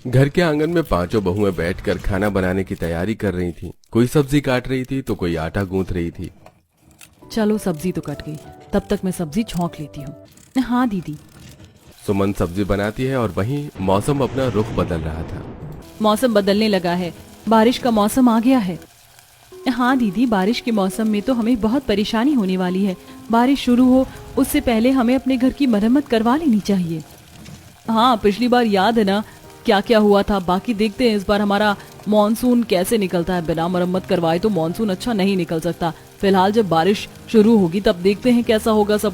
घर के आंगन में पांचों बहुएं बैठकर खाना बनाने की तैयारी कर रही थीं। कोई सब्जी काट रही थी तो कोई आटा गूंथ रही थी। चलो सब्जी तो कट गई, तब तक मैं सब्जी छौंक लेती हूँ। हाँ दीदी। सुमन सब्जी बनाती है और वहीं मौसम अपना रुख बदल रहा था। मौसम बदलने लगा है, बारिश का मौसम आ गया है। हाँ दीदी, बारिश के मौसम में तो हमें बहुत परेशानी होने वाली है। बारिश शुरू हो उससे पहले हमें अपने घर की मरम्मत करवा लेनी चाहिए। हाँ, पिछली बार याद है ना क्या क्या हुआ था। बाकी देखते हैं इस बार हमारा मॉनसून कैसे निकलता है। बिना मरम्मत करवाए तो मॉनसून अच्छा नहीं निकल सकता। फिलहाल जब बारिश शुरू होगी तब देखते हैं कैसा होगा सब।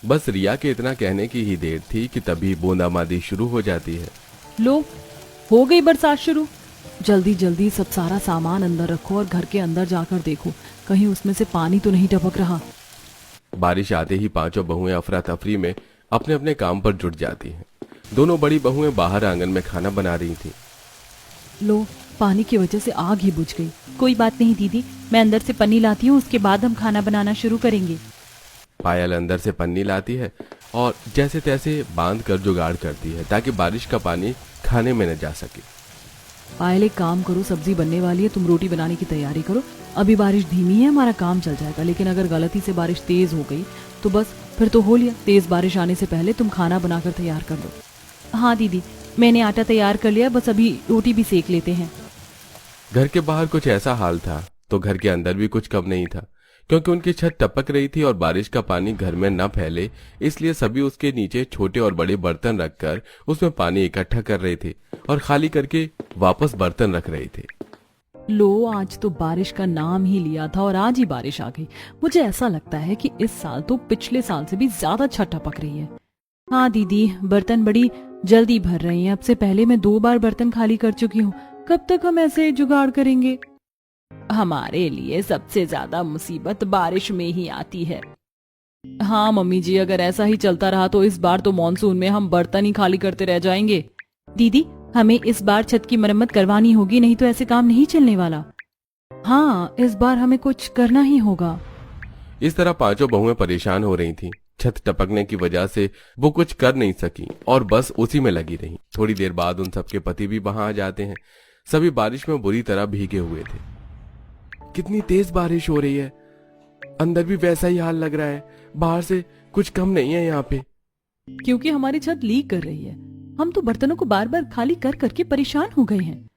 बस रिया के इतना कहने की ही देर थी कि तभी बूंदाबांदी शुरू हो जाती है। लो, हो गई बरसात शुरू। जल्दी जल्दी सब सारा सामान अंदर रखो और घर के अंदर जाकर देखो कहीं उसमें से पानी तो नहीं टपक रहा। बारिश आते ही पांचों बहुएं अफरा तफरी में अपने अपने काम पर जुट जाती हैं। दोनों बड़ी बहुएं बाहर आंगन में खाना बना रही थीं। लो, पानी की वजह से आग ही बुझ गई। कोई बात नहीं दीदी, मैं अंदर से पन्नी लाती हूँ, उसके बाद हम खाना बनाना शुरू करेंगे। पायल अंदर से पन्नी लाती है और जैसे तैसे बांध कर जुगाड़ करती है ताकि बारिश का पानी खाने में न जा सके। पायल एक काम करो, सब्जी बनने वाली है, तुम रोटी बनाने की तैयारी करो। अभी बारिश धीमी है, हमारा काम चल जाएगा। लेकिन अगर गलती से बारिश तेज हो गई तो बस फिर तो हो लिया। तेज बारिश आने से पहले तुम खाना बनाकर तैयार कर लो। हाँ दीदी, मैंने आटा तैयार कर लिया, बस अभी रोटी भी सेक लेते हैं। घर के बाहर कुछ ऐसा हाल था तो घर के अंदर भी कुछ कम नहीं था, क्योंकि उनकी छत टपक रही थी और बारिश का पानी घर में न फैले इसलिए सभी उसके नीचे छोटे और बड़े बर्तन रखकर उसमें पानी इकट्ठा कर रहे थे और खाली करके वापस बर्तन रख रहे थे। लो, आज तो बारिश का नाम ही लिया था और आज ही बारिश आ गई। मुझे ऐसा लगता है कि इस साल तो पिछले साल से भी ज्यादा छत टपक रही है। हाँ दीदी, बर्तन बड़ी जल्दी भर रही हैं। अब से पहले मैं 2 बार बर्तन खाली कर चुकी हूँ। कब तक हम ऐसे जुगाड़ करेंगे? हमारे लिए सबसे ज्यादा मुसीबत बारिश में ही आती है। हाँ मम्मी जी, अगर ऐसा ही चलता रहा तो इस बार तो मॉनसून में हम बर्तन ही खाली करते रह जाएंगे। दीदी, हमें इस बार छत की मरम्मत करवानी होगी, नहीं तो ऐसे काम नहीं चलने वाला। हाँ, इस बार हमें कुछ करना ही होगा। इस तरह पांचों बहुएं परेशान हो रही थीं। छत टपकने की वजह से वो कुछ कर नहीं सकी और बस उसी में लगी रहीं। थोड़ी देर बाद उन सबके पति भी वहां आ जाते हैं। सभी बारिश में बुरी तरह भीगे हुए थे। कितनी तेज बारिश हो रही है, अंदर भी वैसा ही हाल लग रहा है। बाहर से कुछ कम नहीं है यहाँ पे। क्योंकि हमारी छत लीक कर रही है। हम तो बर्तनों को बार बार खाली कर करके परेशान हो गए हैं।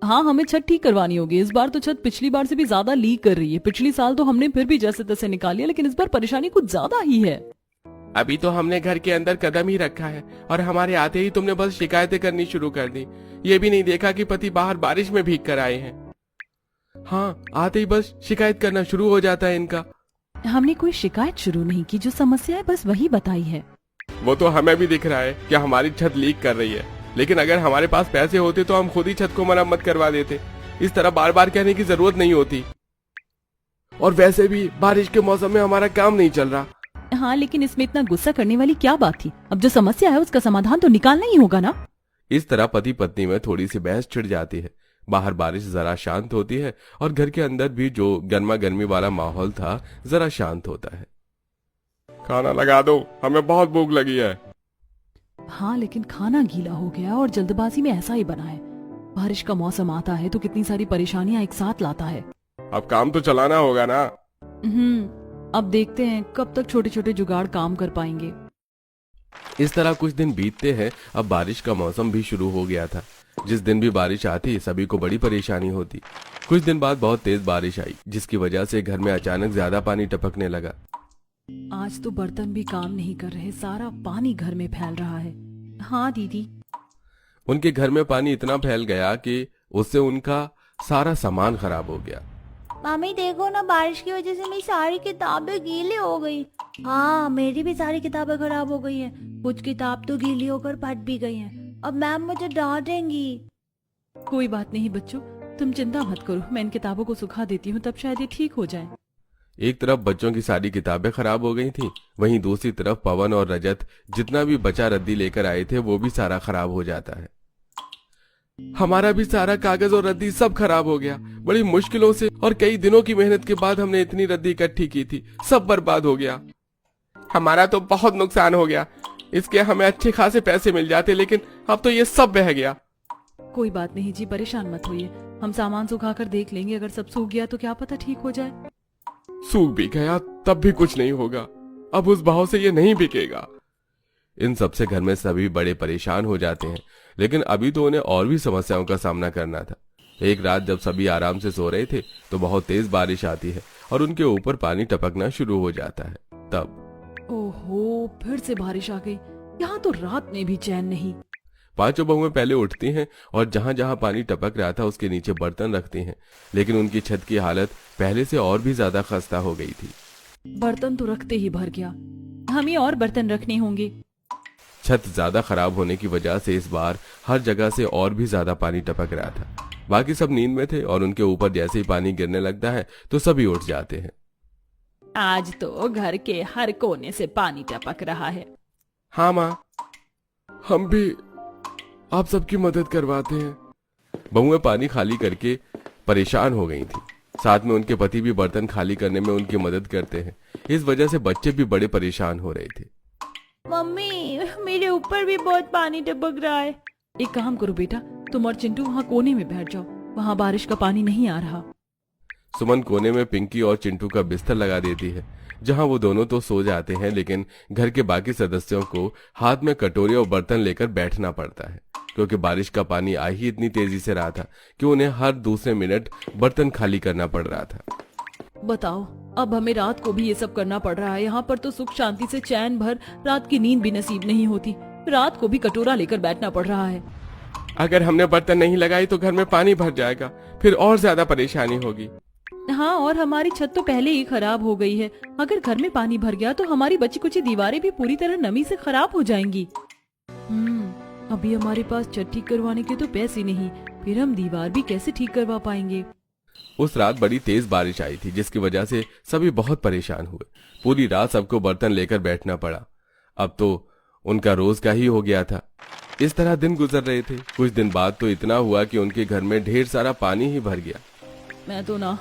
हाँ, हमें छत ठीक करवानी होगी। इस बार तो छत पिछली बार से भी ज्यादा लीक कर रही है। पिछली साल तो हमने फिर भी जैसे तैसे निकाल लिया, लेकिन इस बार परेशानी कुछ ज्यादा ही है। अभी तो हमने घर के अंदर कदम ही रखा है और हमारे आते ही तुमने बस शिकायतें करनी शुरू कर दी। ये भी नहीं देखा कि पति बाहर बारिश में भीग कर आए हैं। हाँ, आते ही बस शिकायत करना शुरू हो जाता है इनका। हमने कोई शिकायत शुरू नहीं की, जो समस्या है बस वही बताई है। वो तो हमें भी दिख रहा है कि हमारी छत लीक कर रही है, लेकिन अगर हमारे पास पैसे होते तो हम खुद ही छत को मरम्मत करवा देते। इस तरह बार बार कहने की जरूरत नहीं होती। और वैसे भी बारिश के मौसम में हमारा काम नहीं चल रहा। हाँ, लेकिन इसमें इतना गुस्सा करने वाली क्या बात थी? अब जो समस्या है उसका समाधान तो निकालना ही होगा ना। इस तरह पति पत्नी में थोड़ी सी बहस छिड़ जाती है। बाहर बारिश जरा शांत होती है और घर के अंदर भी जो गर्मा गर्मी वाला माहौल था जरा शांत होता है। खाना लगा दो, हमें बहुत भूख लगी है। हाँ, लेकिन खाना गीला हो गया और जल्दबाजी में ऐसा ही बना है। बारिश का मौसम आता है तो कितनी सारी परेशानियां एक साथ लाता है। अब काम तो चलाना होगा ना। अब देखते हैं कब तक छोटे छोटे जुगाड़ काम कर पाएंगे। इस तरह कुछ दिन बीतते हैं। अब बारिश का मौसम भी शुरू हो गया था। जिस दिन भी बारिश आती सभी को बड़ी परेशानी होती। कुछ दिन बाद बहुत तेज बारिश आई, जिसकी वजह से घर में अचानक ज्यादा पानी टपकने लगा। आज तो बर्तन भी काम नहीं कर रहे, सारा पानी घर में फैल रहा है। हाँ दीदी। उनके घर में पानी इतना फैल गया कि उससे उनका सारा सामान खराब हो गया। मामी देखो ना, बारिश की वजह से मेरी सारी किताबें गीली हो गई। हाँ, मेरी भी सारी किताबें खराब हो गई हैं। कुछ किताब तो गीली होकर फट भी गई हैं। अब मैम मुझे डांटेंगी। कोई बात नहीं बच्चों, तुम चिंता मत करो, मैं इन किताबों को सुखा देती हूँ, तब शायद ये ठीक हो जाए। एक तरफ बच्चों की सारी किताबें खराब हो गई थीं, वहीं दूसरी तरफ पवन और रजत जितना भी बचा रद्दी लेकर आए थे वो भी सारा खराब हो जाता है। हमारा भी सारा कागज और रद्दी सब खराब हो गया। बड़ी मुश्किलों से और कई दिनों की मेहनत के बाद हमने इतनी रद्दी इकट्ठी की थी, सब बर्बाद हो गया। हमारा तो बहुत नुकसान हो गया। इसके हमें अच्छे खासे पैसे मिल जाते, लेकिन अब तो ये सब बह गया। कोई बात नहीं जी, परेशान मत होइए। हम सामान सुखा कर देख लेंगे, अगर सब सूख गया तो क्या पता ठीक हो जाए। सूख भी गया तब भी कुछ नहीं होगा, अब उस भाव से ये नहीं बिकेगा। इन सबसे घर में सभी बड़े परेशान हो जाते हैं, लेकिन अभी तो उन्हें और भी समस्याओं का सामना करना था। एक रात जब सभी आराम से सो रहे थे तो बहुत तेज बारिश आती है और उनके ऊपर पानी टपकना शुरू हो जाता है। तब ओहो, फिर से बारिश आ गई। यहाँ तो रात में भी चैन नहीं। पांचों बहुएं पहले उठती हैं और जहां जहां पानी टपक रहा था उसके नीचे बर्तन रखती हैं, लेकिन उनकी छत की हालत पहले से और भी ज्यादा खस्ता हो गई थी। बर्तन तो रखते ही भर गया, हमें और बर्तन रखने होंगे। छत ज्यादा खराब होने की वजह से इस बार हर जगह से और भी ज्यादा पानी टपक रहा था। बाकी सब नींद में थे और उनके ऊपर जैसे ही पानी गिरने लगता है तो सभी उठ जाते हैं। आज तो घर के हर कोने से पानी टपक रहा है। हाँ माँ, हम भी आप सबकी मदद करवाते हैं। बहुएं पानी खाली करके परेशान हो गई थी, साथ में उनके पति भी बर्तन खाली करने में उनकी मदद करते हैं। इस वजह से बच्चे भी बड़े परेशान हो रहे थे। मम्मी, मेरे ऊपर भी बहुत पानी टपक रहा है। एक काम करो बेटा, तुम और चिंटू वहाँ कोने में बैठ जाओ, वहाँ बारिश का पानी नहीं आ रहा। सुमन कोने में पिंकी और चिंटू का बिस्तर लगा देती है, जहां वो दोनों तो सो जाते हैं, लेकिन घर के बाकी सदस्यों को हाथ में कटोरे और बर्तन लेकर बैठना पड़ता है, क्योंकि बारिश का पानी आ ही इतनी तेजी से रहा था कि उन्हें हर दूसरे मिनट बर्तन खाली करना पड़ रहा था। बताओ, अब हमें रात को भी ये सब करना पड़ रहा है। यहाँ पर तो सुख शांति से चैन भर रात की नींद भी नसीब नहीं होती, रात को भी कटोरा लेकर बैठना पड़ रहा है। अगर हमने बर्तन नहीं लगाई तो घर में पानी भर जाएगा, फिर और ज्यादा परेशानी होगी। हाँ, और हमारी छत तो पहले ही खराब हो गई है। अगर घर में पानी भर गया तो हमारी बची कुची दीवारें भी पूरी तरह नमी से खराब हो जाएंगी। अभी हमारे पास छत ठीक करवाने के तो पैसे नहीं, फिर हम दीवार भी कैसे ठीक करवा पाएंगे। उस रात बड़ी तेज बारिश आई थी, जिसकी वजह से सभी बहुत परेशान हुए। पूरी रात सबको बर्तन लेकर बैठना पड़ा। अब तो उनका रोज का ही हो गया था। इस तरह दिन गुजर रहे थे। कुछ दिन बाद तो इतना हुआ कि उनके घर में ढेर सारा पानी ही भर गया। मैं तो ना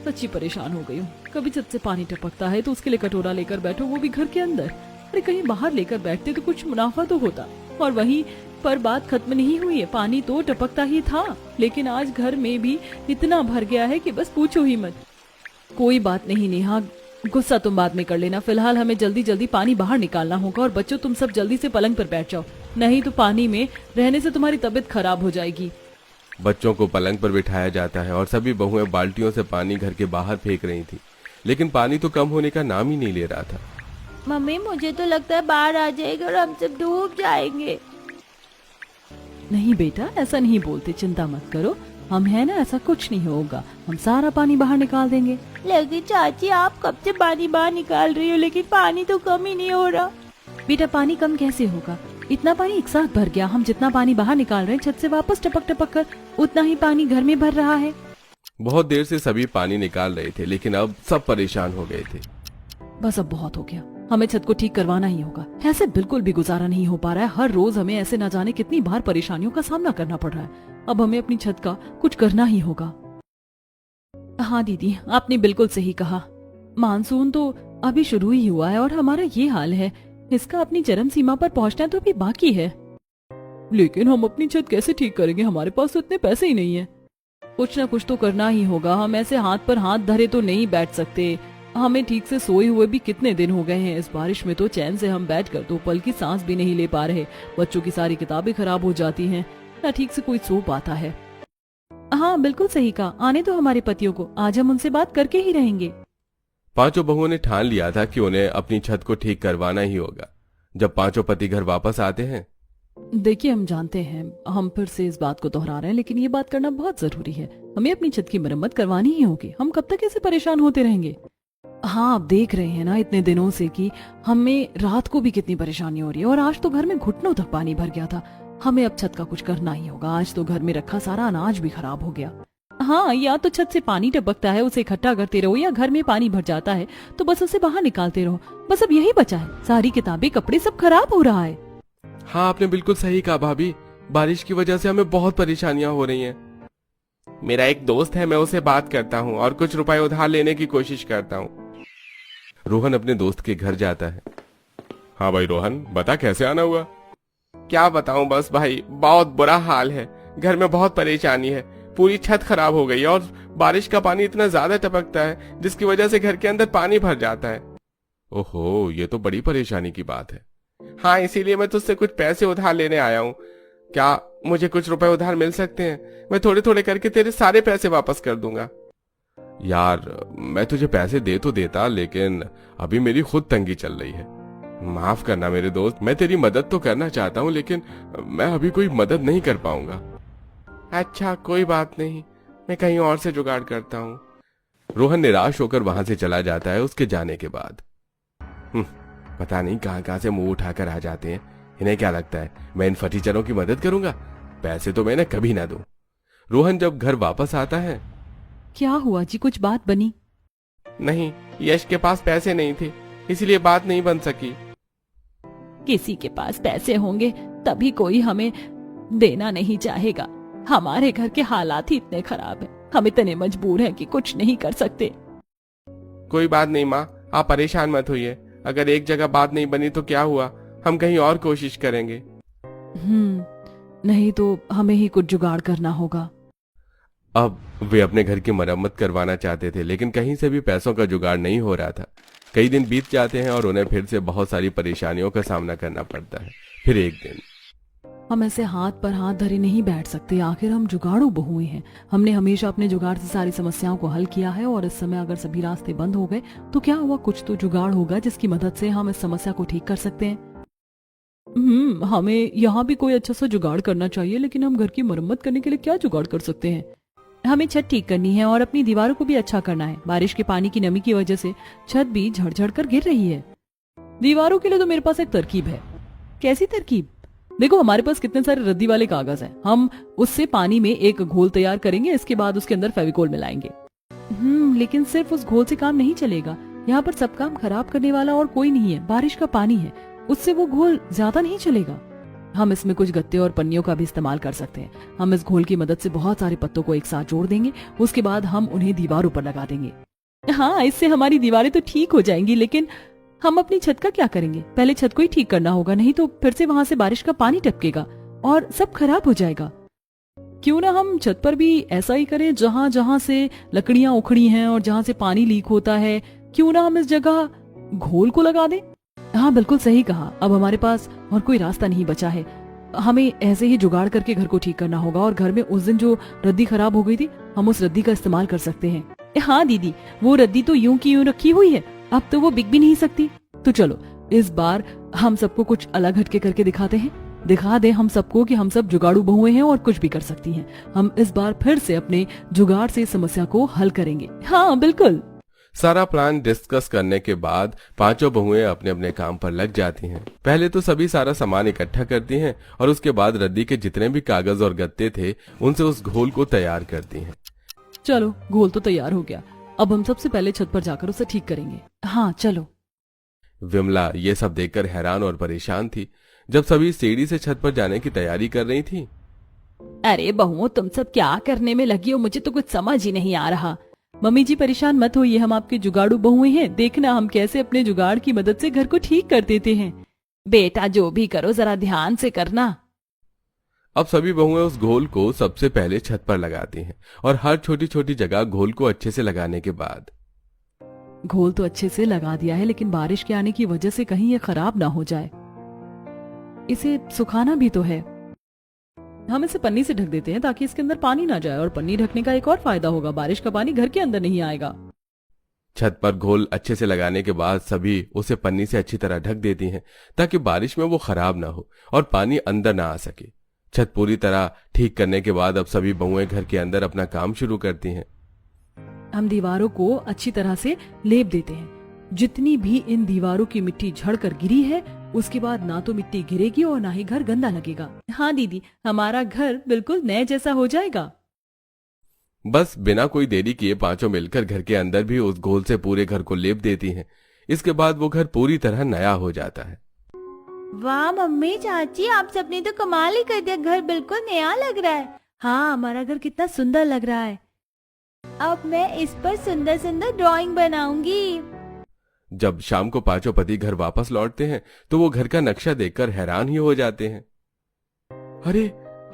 सच्ची परेशान हो गई हूँ। कभी छत से पानी टपकता है तो उसके लिए कटोरा लेकर बैठो, वो भी घर के अंदर। अरे कहीं बाहर लेकर बैठते तो कुछ मुनाफा तो होता। और वहीं पर बात खत्म नहीं हुई है, पानी तो टपकता ही था, लेकिन आज घर में भी इतना भर गया है कि बस पूछो ही मत। कोई बात नहीं नेहा, गुस्सा तुम बाद में कर लेना। फिलहाल हमें जल्दी जल्दी पानी बाहर निकालना होगा। और बच्चों, तुम सब जल्दी से पलंग पर बैठ जाओ, नहीं तो पानी में रहने से तुम्हारी तबीयत खराब हो जाएगी। बच्चों को पलंग पर बिठाया जाता है और सभी बहुएं बाल्टियों से पानी घर के बाहर फेंक रही थी, लेकिन पानी तो कम होने का नाम ही नहीं ले रहा था। मम्मी, मुझे तो लगता है बाढ़ आ जाएगी और हम सब डूब जाएंगे। नहीं बेटा, ऐसा नहीं बोलते, चिंता मत करो, हम है ना, ऐसा कुछ नहीं होगा, हम सारा पानी बाहर निकाल देंगे। लेकिन चाची, आप कब से पानी बाहर निकाल रही हो, लेकिन पानी तो कम ही नहीं हो रहा। बेटा, पानी कम कैसे होगा? इतना पानी एक साथ भर गया। हम जितना पानी बाहर निकाल रहे हैं छत से वापस टपक टपक कर, उतना ही पानी घर में भर रहा है। बहुत देर से सभी पानी निकाल रहे थे, लेकिन अब सब परेशान हो गए थे। बस अब बहुत हो गया, हमें छत को ठीक करवाना ही होगा। ऐसे बिल्कुल भी गुजारा नहीं हो पा रहा है। हर रोज हमें ऐसे न जाने कितनी बार परेशानियों का सामना करना पड़ रहा है। अब हमें अपनी छत का कुछ करना ही होगा। हाँ दीदी, आपने बिल्कुल सही कहा। मानसून तो अभी शुरू ही हुआ है और हमारा ये हाल है। इसका अपनी चरम सीमा पर पहुंचना तो अभी बाकी है। लेकिन हम अपनी छत कैसे ठीक करेंगे? हमारे पास तो इतने पैसे ही नहीं है। कुछ ना कुछ तो करना ही होगा। हम ऐसे हाथ पर हाथ धरे तो नहीं बैठ सकते। हमें ठीक से सोए हुए भी कितने दिन हो गए हैं। इस बारिश में तो चैन से हम बैठकर तो पल की सांस भी नहीं ले पा रहे। बच्चों की सारी किताबें खराब हो जाती हैं, ना ठीक से कोई सो पाता है। हाँ बिल्कुल सही कहा, आने तो हमारे पतियों को, आज हम उनसे बात करके ही रहेंगे। पांचों बहुओं ने ठान लिया था कि उन्हें अपनी छत को ठीक करवाना ही होगा। जब पांचों पति घर वापस आते हैं, देखिए हम जानते हैं, हम फिर से इस बात को दोहरा रहे हैं, लेकिन ये बात करना बहुत जरूरी है। हमें अपनी छत की मरम्मत करवानी ही होगी। हम कब तक ऐसे परेशान होते रहेंगे? हाँ, आप देख रहे हैं ना इतने दिनों से कि हमें रात को भी कितनी परेशानी हो रही है, और आज तो घर में घुटनों तक पानी भर गया था। हमें अब छत का कुछ करना ही होगा। आज तो घर में रखा सारा अनाज भी खराब हो गया। हाँ, या तो छत से पानी टपकता है, उसे इकट्ठा करते रहो, या घर में पानी भर जाता है तो बस उसे बाहर निकालते रहो। बस अब यही बचा है। सारी किताबें, कपड़े सब खराब हो रहा है। हाँ आपने बिल्कुल सही कहा भाभी, बारिश की वजह से हमें बहुत परेशानियां हो रही हैं। मेरा एक दोस्त है, मैं उसे बात करता हूँ और कुछ रुपए उधार लेने की कोशिश करता हूँ। रोहन अपने दोस्त के घर जाता है। हाँ भाई रोहन, बता कैसे आना हुआ? क्या बताऊं, बस भाई बहुत बुरा हाल है। घर में बहुत परेशानी है। पूरी छत खराब हो गई और बारिश का पानी इतना ज्यादा टपकता है जिसकी वजह से घर के अंदर पानी भर जाता है। ओहो, ये तो बड़ी परेशानी की बात है। हाँ, इसीलिए मैं तुझसे कुछ पैसे उधार लेने आया हूँ। क्या मुझे कुछ रुपए उधार मिल सकते हैं? मैं थोड़े थोड़े करके तेरे सारे पैसे वापस कर दूंगा। यार, मैं तुझे पैसे दे तो देता, लेकिन अभी मेरी खुद तंगी चल रही है। माफ करना मेरे दोस्त, मैं तेरी मदद तो करना चाहता हूँ, लेकिन मैं अभी कोई मदद नहीं कर पाऊंगा। अच्छा, कोई बात नहीं, मैं कहीं और से जुगाड़ करता हूँ। रोहन निराश होकर वहां से चला जाता है उसके जाने के बाद। पता नहीं कहां कहां से मुंह उठाकर आ जाते हैं। इन्हें क्या लगता है मैं इन फटीचरों की मदद करूंगा? पैसे तो मैं कभी ना दूं। रोहन जब घर वापस आता है। क्या हुआ जी, कुछ बात बनी? नहीं, यश के पास पैसे नहीं थे, इसलिए बात नहीं बन सकी। किसी के पास पैसे होंगे तभी कोई हमें देना नहीं चाहेगा। हमारे घर के हालात ही इतने खराब हैं, हम इतने मजबूर हैं कि कुछ नहीं कर सकते। कोई बात नहीं माँ, आप परेशान मत होइए। अगर एक जगह बात नहीं बनी तो क्या हुआ, हम कहीं और कोशिश करेंगे। नहीं तो हमें ही कुछ जुगाड़ करना होगा। अब वे अपने घर की मरम्मत करवाना चाहते थे, लेकिन कहीं से भी पैसों का जुगाड़ नहीं हो रहा था। कई दिन बीत जाते हैं और उन्हें फिर से बहुत सारी परेशानियों का सामना करना पड़ता है। फिर एक दिन, हम ऐसे हाथ पर हाथ धरे नहीं बैठ सकते। आखिर हम जुगाड़ू बहुए हैं। हमने हमेशा अपने जुगाड़ से सारी समस्याओं को हल किया है, और इस समय अगर सभी रास्ते बंद हो गए तो क्या हुआ, कुछ तो जुगाड़ होगा जिसकी मदद से हम इस समस्या को ठीक कर सकते हैं। हमें यहाँ भी कोई अच्छा सा जुगाड़ करना चाहिए, लेकिन हम घर की मरम्मत करने के लिए क्या जुगाड़ कर सकते हैं? हमें छत ठीक करनी है और अपनी दीवारों को भी अच्छा करना है। बारिश के पानी की नमी की वजह से छत भी झड़-झड़ कर गिर रही है। दीवारों के लिए तो मेरे पास एक तरकीब है। कैसी तरकीब? देखो, हमारे पास कितने सारे रद्दी वाले कागज हैं। हम उससे पानी में एक घोल तैयार करेंगे, इसके बाद उसके अंदर फेविकोल मिलाएंगे। लेकिन सिर्फ उस घोल से काम नहीं चलेगा। यहाँ पर सब काम खराब करने वाला और कोई नहीं है, बारिश का पानी है। उससे वो घोल ज्यादा नहीं चलेगा। हम इसमें कुछ गत्ते और पन्नियों का भी इस्तेमाल कर सकते हैं। हम इस घोल की मदद से बहुत सारे पत्तों को एक साथ जोड़ देंगे, उसके बाद हम उन्हें दीवारों पर लगा देंगे। हाँ, इससे हमारी दीवारें तो ठीक हो जाएंगी, लेकिन हम अपनी छत का क्या करेंगे? पहले छत को ही ठीक करना होगा, नहीं तो फिर से वहां से बारिश का पानी टपकेगा और सब खराब हो जाएगा। क्यों ना हम छत पर भी ऐसा ही करें, जहां जहां से लकड़ियां उखड़ी हैं और जहां से पानी लीक होता है, क्यों ना हम इस जगह घोल को लगा दें। हाँ, बिल्कुल सही कहा। अब हमारे पास और कोई रास्ता नहीं बचा है। हमें ऐसे ही जुगाड़ करके घर को ठीक करना होगा, और घर में उस दिन जो रद्दी खराब हो गई थी, हम उस रद्दी का इस्तेमाल कर सकते हैं। हाँ दीदी, वो रद्दी तो यूं की यूं रखी हुई है, अब तो वो बिक भी नहीं सकती। तो चलो इस बार हम सबको कुछ अलग हटके करके दिखाते हैं। दिखा दे हम सबको कि हम सब जुगाड़ू बहुएं हैं और कुछ भी कर सकती हैं। हम इस बार फिर से अपने जुगाड़ से समस्या को हल करेंगे। हाँ बिल्कुल। सारा प्लान डिस्कस करने के बाद पांचों बहुएं अपने अपने काम पर लग जाती हैं। पहले तो सभी सारा सामान इकट्ठा करती हैं और उसके बाद रद्दी के जितने भी कागज और गत्ते थे उनसे उस घोल को तैयार करती हैं। चलो, घोल तो तैयार हो गया। अब हम सबसे पहले छत पर जाकर उसे ठीक करेंगे। हाँ चलो। विमला ये सब देखकर हैरान और परेशान थी। जब सभी सीढ़ी से छत पर जाने की तैयारी कर रही थी। अरे बहुओं, तुम सब क्या करने में लगी हो? मुझे तो कुछ समझ ही नहीं आ रहा। मम्मी जी परेशान मत होइए, हम आपके जुगाड़ू बहुएं हैं। देखना हम कैसे अपने जुगाड़ की मदद से घर को ठीक कर देते हैं। बेटा जो भी करो जरा ध्यान से करना। अब सभी बहुएं उस घोल को सबसे पहले छत पर लगाती हैं और हर छोटी छोटी जगह घोल को अच्छे से लगाने के बाद। घोल तो अच्छे से लगा दिया है, लेकिन बारिश के आने की वजह से कहीं ये खराब ना हो जाए। इसे सुखाना भी तो है। हम इसे पन्नी से ढक देते हैं ताकि इसके अंदर पानी ना जाए, और पन्नी ढकने का एक और फायदा होगा, बारिश का पानी घर के अंदर नहीं आएगा। छत पर घोल अच्छे से लगाने के बाद सभी उसे पन्नी से अच्छी तरह ढक देती हैं ताकि बारिश में वो खराब ना हो और पानी अंदर ना आ सके। छत पूरी तरह ठीक करने के बाद अब सभी बहुएं घर के अंदर अपना काम शुरू करती हैं। हम दीवारों को अच्छी तरह से लेप देते हैं। जितनी भी इन दीवारों की मिट्टी झड़ कर गिरी है, उसके बाद ना तो मिट्टी गिरेगी और ना ही घर गंदा लगेगा। हाँ दीदी, हमारा घर बिल्कुल नए जैसा हो जाएगा। बस बिना कोई देरी किए पांचों मिलकर घर के अंदर भी उस घोल से पूरे घर को लेप देती हैं। इसके बाद वो घर पूरी तरह नया हो जाता है। वाह मम्मी चाची, आप सबने तो कमाल ही कर दिया। घर बिल्कुल नया लग रहा है। हाँ, हमारा घर कितना सुंदर लग रहा है। अब मैं इस पर सुंदर सुंदर ड्राइंग बनाऊंगी। जब शाम को पांचों पति घर वापस लौटते हैं तो वो घर का नक्शा देखकर हैरान ही हो जाते हैं। अरे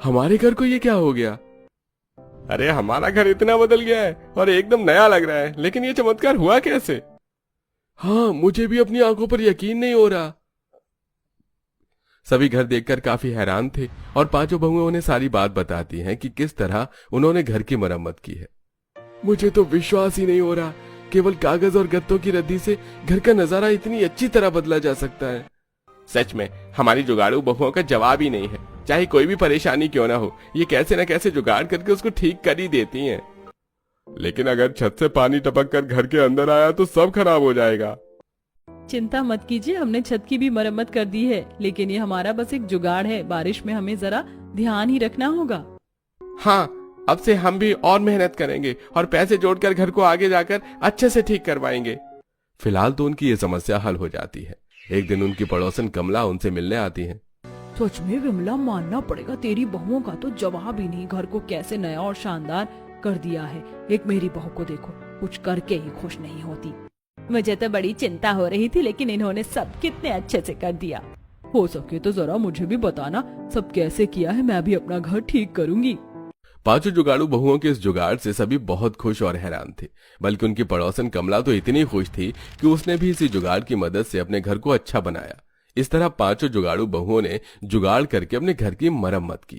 हमारे घर को ये क्या हो गया? अरे हमारा घर इतना बदल गया है और एकदम नया लग रहा है, लेकिन ये चमत्कार हुआ कैसे? हाँ, मुझे भी अपनी आंखों पर यकीन नहीं हो रहा। सभी घर देखकर काफी हैरान थे और पांचों बहुएं उन्हें सारी बात बताती हैं कि किस तरह उन्होंने घर की मरम्मत की है। मुझे तो विश्वास ही नहीं हो रहा, केवल कागज और गत्तों की रद्दी से घर का नजारा इतनी अच्छी तरह बदला जा सकता है। सच में हमारी जुगाड़ू बहुओं का जवाब ही नहीं है। चाहे कोई भी परेशानी क्यों ना हो, ये कैसे न कैसे जुगाड़ करके उसको ठीक कर ही देती हैं। लेकिन अगर छत से पानी टपक कर घर के अंदर आया तो सब खराब हो जाएगा। चिंता मत कीजिए, हमने छत की भी मरम्मत कर दी है, लेकिन ये हमारा बस एक जुगाड़ है। बारिश में हमें जरा ध्यान ही रखना होगा। हाँ, अब से हम भी और मेहनत करेंगे और पैसे जोड़कर घर को आगे जाकर अच्छे से ठीक करवाएंगे। फिलहाल तो उनकी ये समस्या हल हो जाती है। एक दिन उनकी पड़ोसन कमला उनसे मिलने आती है। सच में विमला, मानना पड़ेगा, तेरी बहुओं का तो जवाब ही नहीं। घर को कैसे नया और शानदार कर दिया है। एक मेरी बहू को देखो, कुछ करके ही खुश नहीं होती। मुझे तो बड़ी चिंता हो रही थी, लेकिन इन्होंने सब कितने अच्छे से कर दिया। हो सके तो जरा मुझे भी बताना सब कैसे किया है, मैं भी अपना घर ठीक करूंगी। पांचों जुगाड़ू बहुओं के इस जुगाड़ से सभी बहुत खुश और हैरान थे, बल्कि उनकी पड़ोसन कमला तो इतनी खुश थी कि उसने भी इसी जुगाड़ की मदद से अपने घर को अच्छा बनाया। इस तरह पांचों जुगाड़ू बहुओं ने जुगाड़ करके अपने घर की मरम्मत की।